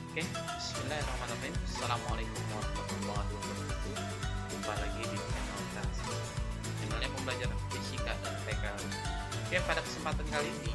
Oke, bismillahirrahmanirrahim. Assalamualaikum warahmatullahi wabarakatuh. Jumpa lagi di channel Kak, channelnya pembelajaran fisika dan TK. Oke, pada kesempatan kali ini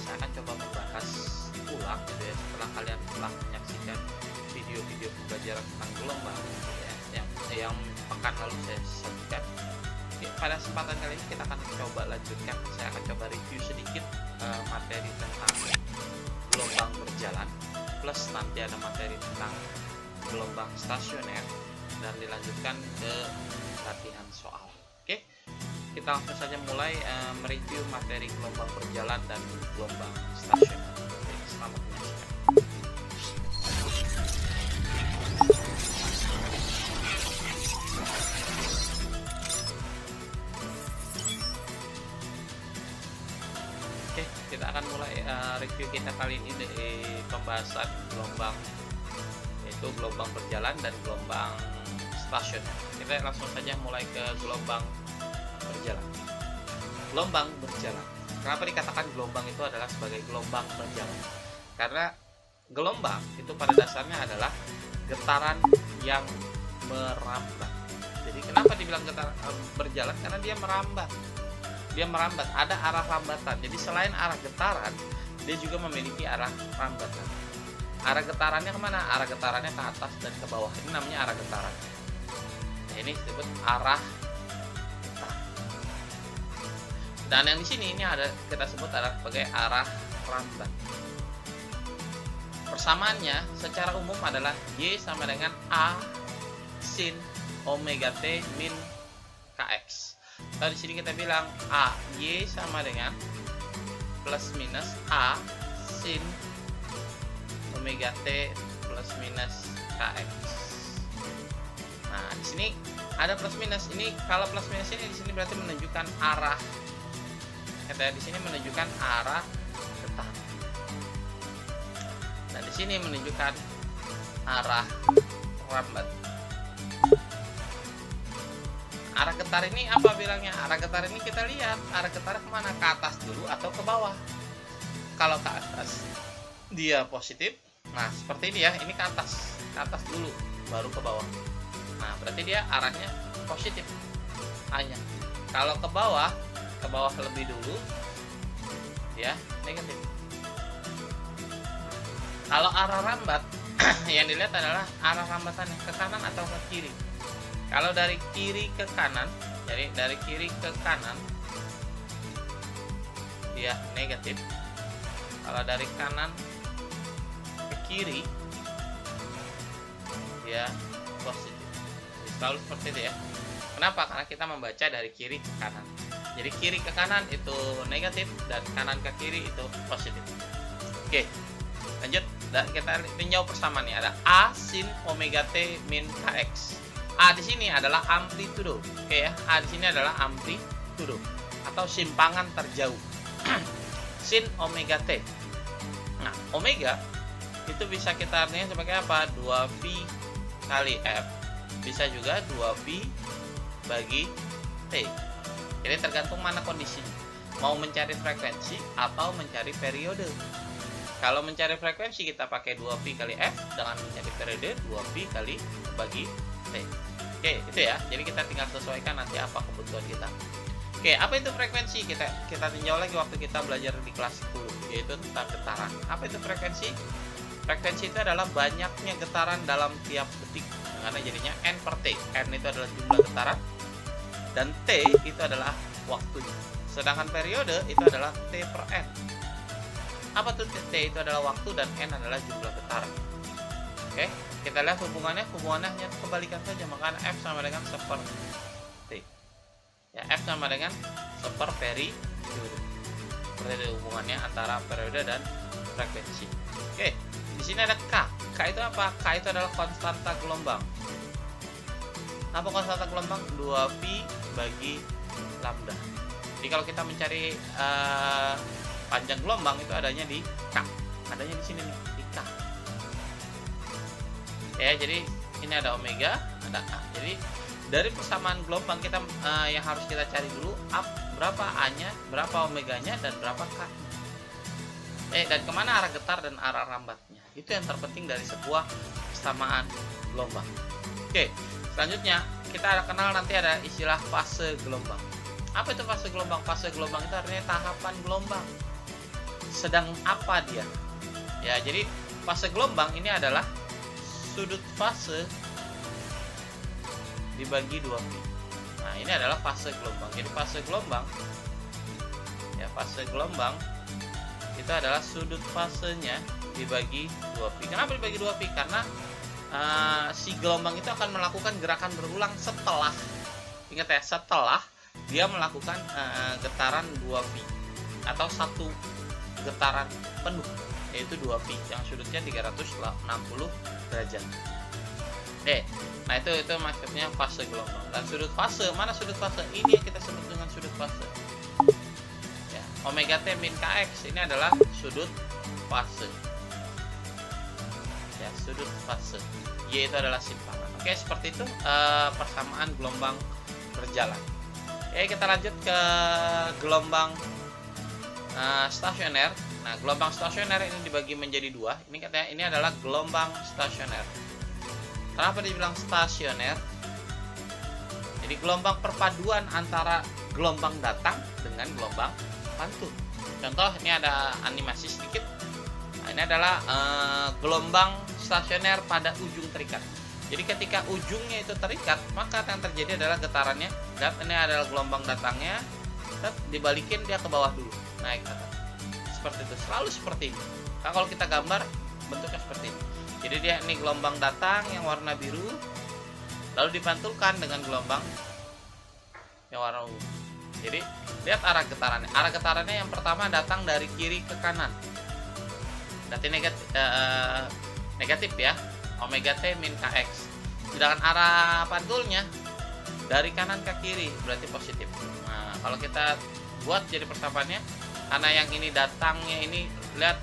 saya akan coba membahas ulang gitu ya, setelah kalian telah menyaksikan video-video pembelajaran tentang gelombang gitu ya, yang pekan lalu saya sajikan. Oke, pada kesempatan kali ini kita akan coba lanjutkan. Saya akan coba review sedikit materi tentang gelombang berjalan, plus nanti ada materi tentang gelombang stasioner, dan dilanjutkan ke latihan soal. Oke, kita langsung saja mulai mereview materi gelombang berjalan dan gelombang stasioner. Oke, selamat menyaksikan. Oke, kita akan mulai review kita kali ini dari pembahasan gelombang, yaitu gelombang berjalan dan gelombang stasioner. Kita langsung saja mulai ke gelombang berjalan. Gelombang berjalan. Kenapa dikatakan gelombang itu adalah sebagai gelombang berjalan? Karena gelombang itu pada dasarnya adalah getaran yang merambat. Jadi kenapa dibilang getaran berjalan? Karena dia merambat. Dia merambat, ada arah rambatan. Jadi selain arah getaran, dia juga memiliki arah rambatan. Arah getarannya kemana? Arah getarannya ke atas dan ke bawah. Ini namanya arah getaran. Nah, ini disebut arah getaran. Dan yang di sini ini ada kita sebut adalah sebagai arah rambat. Persamaannya secara umum adalah Y sama dengan A sin omega T min Kx. Kalau di sini kita bilang A Y sama dengan plus minus A sin omega T plus minus Kx. Nah, di sini ada plus minus. Ini kalau plus minus ini di sini berarti menunjukkan arah. Kita di sini menunjukkan arah getaran. Dan di sini menunjukkan arah rambat. Arah getar ini apa bilangnya? Arah getar ini kita lihat arah getar kemana, ke atas dulu atau ke bawah. Kalau ke atas dia positif, nah seperti ini ya, ini ke atas dulu baru ke bawah. Nah berarti dia arahnya positif hanya. Kalau ke bawah lebih dulu ya negatif. Kalau arah rambat yang dilihat adalah arah rambatannya ke kanan atau ke kiri. Kalau dari kiri ke kanan, jadi dari kiri ke kanan dia negatif. Kalau dari kanan ke kiri dia positif. Jadi selalu seperti itu ya. Kenapa? Karena kita membaca dari kiri ke kanan. Jadi kiri ke kanan itu negatif dan kanan ke kiri itu positif. Oke, lanjut. Dan kita tinjau persamaan nih, ada A sin omega T min Kx. A di sini adalah amplitudo, oke ya. A di sini adalah amplitudo atau simpangan terjauh. Sin omega T. Nah, omega itu bisa kita artinya sebagai apa? 2pi kali F. Bisa juga 2pi bagi T. Jadi tergantung mana kondisinya. Mau mencari frekuensi atau mencari periode. Kalau mencari frekuensi kita pakai 2pi kali F, dengan mencari periode 2pi kali bagi T. Oke, itu ya. Jadi kita tinggal sesuaikan nanti apa kebutuhan kita. Oke, apa itu frekuensi? Kita tinjau lagi waktu kita belajar di kelas 10, yaitu tentang getaran. Apa itu frekuensi? Frekuensi itu adalah banyaknya getaran dalam tiap detik. Karena jadinya N per T. N itu adalah jumlah getaran dan T itu adalah waktunya. Sedangkan periode itu adalah T per N. Apa tuh T? T itu adalah waktu dan N adalah jumlah getaran. Oke, kita lihat hubungannya hanya kebalikan saja, maka F sama dengan 1 per T. Ya, F sama dengan 1 per periode. Seperti itu hubungannya antara periode dan frekuensi. Oke, di sini ada K. K itu apa? K itu adalah konstanta gelombang. Apa konstanta gelombang? 2pi bagi lambda. Jadi kalau kita mencari panjang gelombang itu adanya di K. Adanya di sini nih, di K. Ya, jadi ini ada omega, ada A. Jadi dari persamaan gelombang kita yang harus kita cari dulu berapa A-nya, berapa omeganya, dan berapa K. Dan kemana arah getar dan arah rambatnya. Itu yang terpenting dari sebuah persamaan gelombang. Oke, selanjutnya kita kenal nanti ada istilah fase gelombang. Apa itu fase gelombang? Fase gelombang itu artinya tahapan gelombang. Sedang apa dia? Ya, jadi fase gelombang ini adalah sudut fase dibagi 2π. Nah, ini adalah fase gelombang. Jadi fase gelombang, ya fase gelombang itu adalah sudut fasenya dibagi 2π. Kenapa dibagi 2π? Karena si gelombang itu akan melakukan gerakan berulang setelah, ingat ya, setelah dia melakukan getaran 2π atau satu getaran penuh, yaitu 2π yang sudutnya 360 derajat. Nah itu maksudnya fase gelombang. Dan sudut fase, mana sudut fase? Ini yang kita sebut dengan sudut fase. Ya, omega T min Kx ini adalah sudut fase. Ya, sudut fase. Y itu adalah simpanan. Oke, seperti itu persamaan gelombang berjalan. Oke, kita lanjut ke gelombang stasioner. Nah, gelombang stasioner ini dibagi menjadi dua. Ini katanya ini adalah gelombang stasioner. Kenapa dibilang stasioner? Jadi gelombang perpaduan antara gelombang datang dengan gelombang pantul. Contoh, ini ada animasi sedikit. Nah, ini adalah gelombang stasioner pada ujung terikat. Jadi ketika ujungnya itu terikat, maka yang terjadi adalah getarannya. Dan ini adalah gelombang datangnya. Dibalikin dia ke bawah dulu, naik ke atas. Seperti itu, selalu seperti ini. Nah, kalau kita gambar bentuknya seperti ini. Jadi dia ini gelombang datang yang warna biru, lalu dipantulkan dengan gelombang yang warna ungu. Jadi lihat arah getarannya. Arah getarannya yang pertama datang dari kiri ke kanan. Berarti negatif ya, omega T min Kx. Sedangkan arah pantulnya dari kanan ke kiri, berarti positif. Nah, kalau kita buat jadi persamaannya, karena yang ini datangnya ini, lihat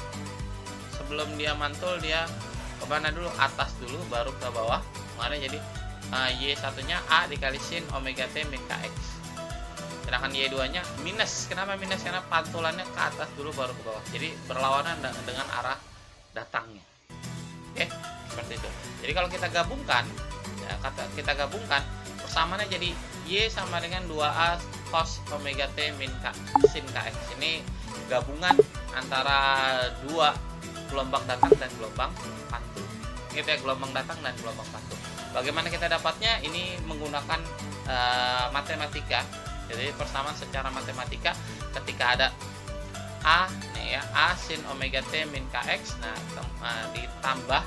sebelum dia mantul dia kemana dulu? Atas dulu baru ke bawah. Mana jadi Y satunya A dikali sin omega T min Kx. Sedangkan Y 2 nya minus. Kenapa minus? Karena pantulannya ke atas dulu baru ke bawah. Jadi berlawanan dengan arah datangnya. Oke, seperti itu. Jadi kalau kita gabungkan, ya, kita gabungkan persamaannya jadi Y sama dengan 2A cos omega T min K sin Kx. Ini gabungan antara dua gelombang datang dan gelombang pantul. Gitu ya, gelombang datang dan gelombang pantul. Bagaimana kita dapatnya? Ini menggunakan matematika. Jadi persamaan secara matematika, ketika ada A nih ya, A sin omega T min Kx, nah ditambah,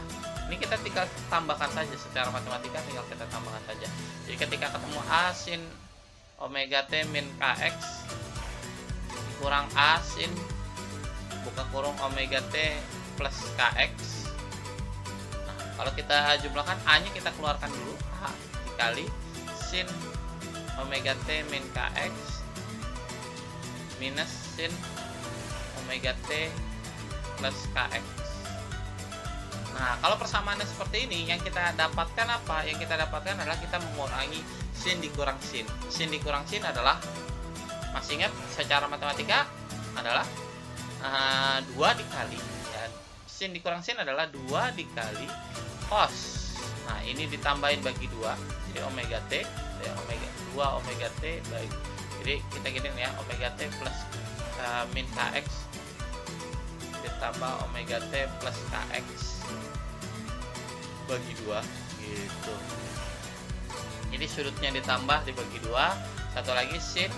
ini kita tinggal tambahkan saja secara matematika, tinggal kita tambahkan saja. Jadi ketika ketemu A sin omega T min Kx kurang A sin buka kurung omega T plus Kx. Nah, kalau kita jumlahkan A-nya kita keluarkan dulu, A dikali sin omega T min Kx minus sin omega T plus Kx. Nah, kalau persamaannya seperti ini, yang kita dapatkan apa? Yang kita dapatkan adalah kita mengurangi sin dikurang sin. Sin dikurang sin adalah, masih ingat secara matematika adalah 2 dikali ya, sin dikurang sin adalah 2 dikali cos. Nah, ini ditambahin bagi 2, jadi omega T ya, omega 2 omega T baik. Jadi kita gini ya, omega T plus min Kx ditambah omega T plus Kx bagi 2 gitu. Jadi sudutnya ditambah dibagi 2, satu lagi sin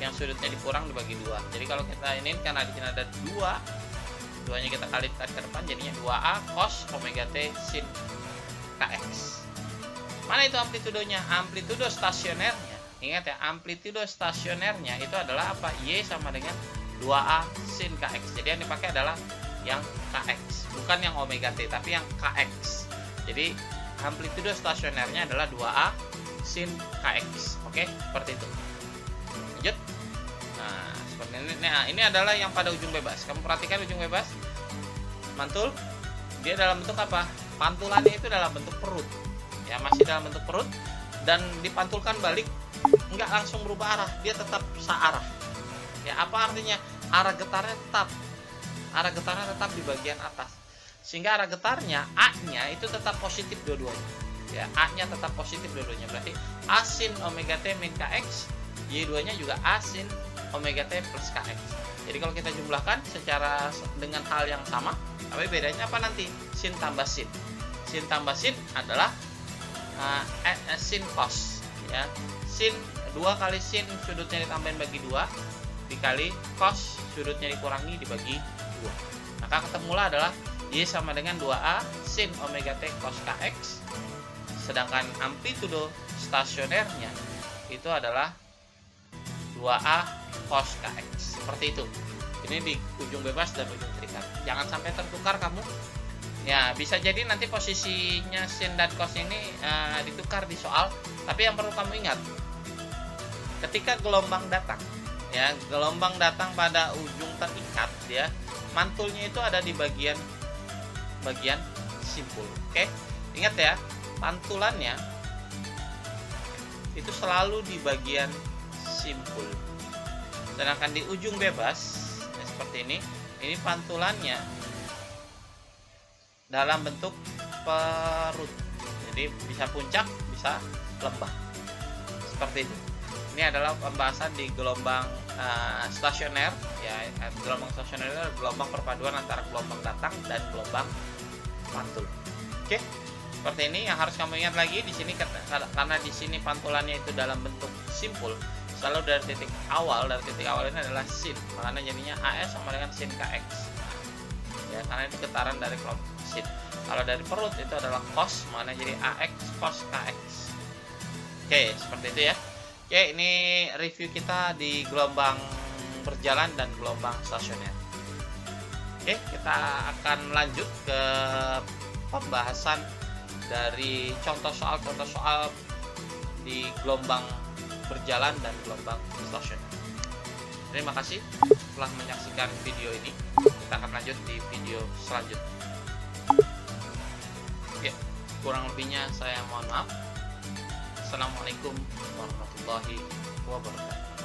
yang sudutnya dikurang dibagi 2. Jadi kalau kita ini karena di sini ada 2, 2-nya kita kalikan ke depan, jadinya 2A cos omega T sin Kx. Mana itu amplitudonya? Amplitudo stasionernya. Ingat ya, amplitudo stasionernya itu adalah apa? Y sama dengan 2A sin Kx. Jadi yang dipakai adalah yang Kx, bukan yang omega T, tapi yang Kx. Jadi amplitudo stasionernya adalah 2A sin Kx. Oke, seperti itu. Lanjut. Nah, seperti ini. Nah, ini adalah yang pada ujung bebas. Kamu perhatikan ujung bebas. Mantul. Dia dalam bentuk apa? Pantulannya itu dalam bentuk perut. Ya, masih dalam bentuk perut dan dipantulkan balik, enggak langsung berubah arah, dia tetap searah. Ya, apa artinya? Arah getarnya tetap di bagian atas. sehingga arah getarnya A-nya itu tetap positif dua-duanya. Ya, A-nya tetap positif dua-duanya. Berarti A sin omega T min Kx, Y2-nya juga A sin omega T plus Kx. Jadi kalau kita jumlahkan secara dengan hal yang sama, tapi bedanya apa nanti? Sin tambah sin. Sin tambah sin adalah sin cos, ya. Sin 2 kali sin sudutnya ditambahin bagi 2 dikali cos sudutnya dikurangi dibagi 2. Maka ketemulah adalah Y sama dengan 2A sin omega T cos Kx, sedangkan amplitudo stasionernya itu adalah 2A cos Kx. Seperti itu. Ini di ujung bebas dan ujung terikat. Jangan sampai tertukar kamu. Ya, bisa jadi nanti posisinya sin dan cos ini ditukar di soal. Tapi yang perlu kamu ingat, ketika gelombang datang, ya, gelombang datang pada ujung terikat, ya, mantulnya itu ada di bagian simpul. Oke, ingat ya, pantulannya itu selalu di bagian simpul. Sedangkan di ujung bebas, ya, seperti ini pantulannya dalam bentuk perut. Jadi bisa puncak, bisa lembah. Seperti itu. Ini adalah pembahasan di gelombang stasioner, ya. Gelombang stasioner adalah gelombang perpaduan antara gelombang datang dan gelombang pantul. Oke, seperti ini yang harus kamu ingat lagi di sini, karena di sini pantulannya itu dalam bentuk simpul, selalu dari titik awal ini adalah sin, makanya jadinya AS sama dengan sin Kx. Ya, karena itu getaran dari kelompok sin. Kalau dari perut itu adalah cos, makanya jadi AX cos Kx. Oke, seperti itu ya. Oke, ini review kita di gelombang berjalan dan gelombang stasioner. Oke, kita akan lanjut ke pembahasan dari contoh soal di gelombang berjalan dan gelombang stasioner. Terima kasih telah menyaksikan video ini. Kita akan lanjut di video selanjutnya. Oke, kurang lebihnya saya mohon maaf. Assalamualaikum warahmatullahi wabarakatuh.